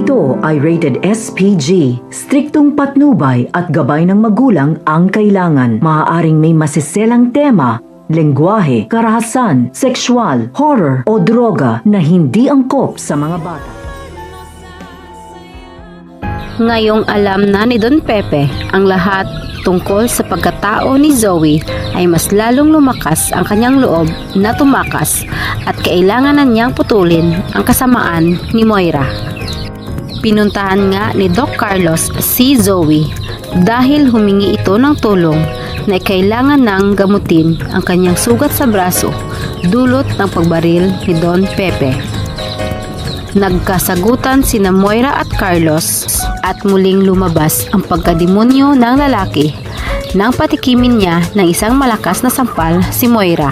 Ito ay rated SPG. Striktong patnubay at gabay ng magulang ang kailangan. Maaaring may masiselang tema, lengguwahe, karahasan, sexual, horror o droga na hindi angkop sa mga bata. Ngayong alam na ni Don Pepe ang lahat tungkol sa pagkatao ni Zoe, ay mas lalong lumakas ang kanyang loob na tumakas at kailangan na niyang putulin ang kasamaan ni Moira. Pinuntahan nga ni Doc Carlos si Zoe dahil humingi ito ng tulong na kailangan nang gamutin ang kanyang sugat sa braso dulot ng pagbaril ni Don Pepe. Nagkasagutan sina Moira at Carlos at muling lumabas ang pagkademonyo ng lalaki nang patikimin niya ng isang malakas na sampal si Moira.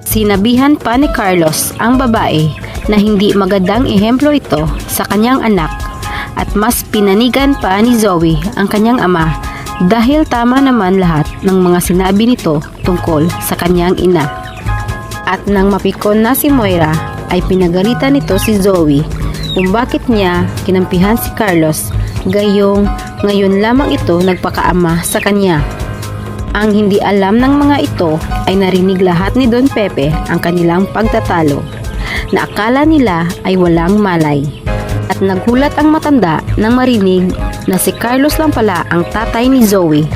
Sinabihan pa ni Carlos ang babae na hindi magandang ehemplo ito sa kanyang anak at mas pinanigan pa ni Zoe ang kanyang ama dahil tama naman lahat ng mga sinabi nito tungkol sa kanyang ina. At nang mapikon na si Moira, ay pinagalitan nito si Zoe kung bakit niya kinampihan si Carlos, gayong ngayon lamang ito nagpakaama sa kanya. Ang hindi alam ng mga ito ay narinig lahat ni Don Pepe ang kanilang pagtatalo, na akala nila ay walang malay. At nagulat ang matanda nang marinig na si Carlos lang pala ang tatay ni Zoe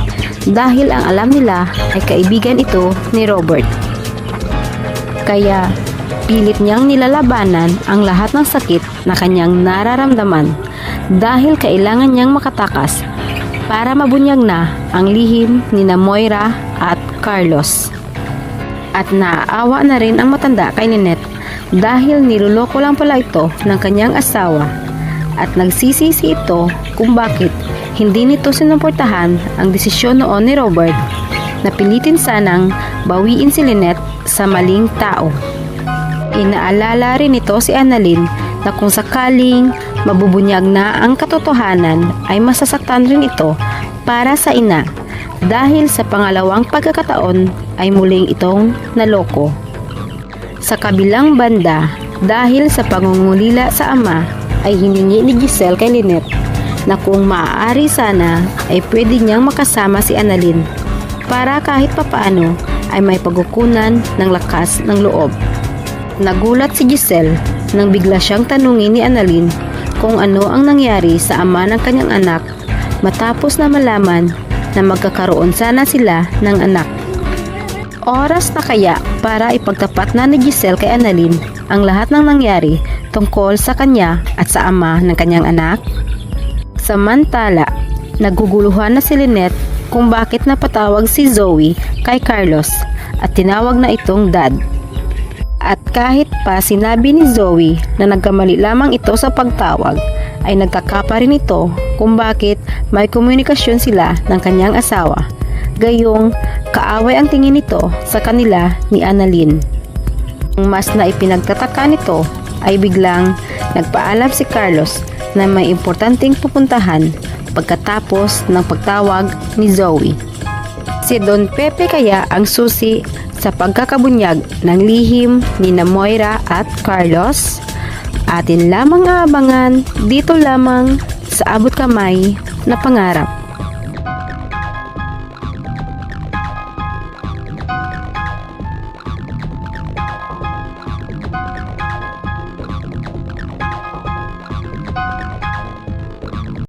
dahil ang alam nila ay kaibigan ito ni Robert. Kaya pilit niyang nilalabanan ang lahat ng sakit na kanyang nararamdaman dahil kailangan niyang makatakas para mabunyag na ang lihim ni Moira at Carlos. At naaawa na rin ang matanda kay Ninette dahil niluloko lang pala ito ng kanyang asawa at nagsisisi ito kung bakit hindi nito sinuportahan ang desisyon noon ni Robert na pilitin sanang bawiin si Lynette sa maling tao. Inaalala rin ito si Annalyn na kung sakaling mabubunyag na ang katotohanan ay masasaktan rin ito para sa ina dahil sa pangalawang pagkakataon ay muling itong naloko. Sa kabilang banda, dahil sa pangungulila sa ama ay hiningi ni Giselle kay Lynette na kung maaari sana ay pwede niyang makasama si Annalyn para kahit papaano ay may pagkukunan ng lakas ng loob. Nagulat si Giselle nang bigla siyang tanungin ni Annalyn kung ano ang nangyari sa ama ng kanyang anak matapos na malaman na magkakaroon sana sila ng anak. Oras na kaya para ipagtapat na ni Giselle kay Annalyn ang lahat ng nangyari tungkol sa kanya at sa ama ng kanyang anak? Samantala, naguguluhan na si Lynette kung bakit napatawag si Zoe kay Carlos at tinawag na itong dad. At kahit pa sinabi ni Zoe na nagkamali lamang ito sa pagtawag, ay nagkakapa rin ito kung bakit may komunikasyon sila ng kanyang asawa. Gayong kaaway ang tingin nito sa kanila ni Annalyn. Ang mas na ipinagtataka nito ay biglang nagpaalam si Carlos na may importanteng pupuntahan pagkatapos ng pagtawag ni Zoe. Si Don Pepe kaya ang susi sa pagkakabunyag ng lihim ni Moira at Carlos? Atin lamang aabangan dito lamang sa Abot Kamay na Pangarap.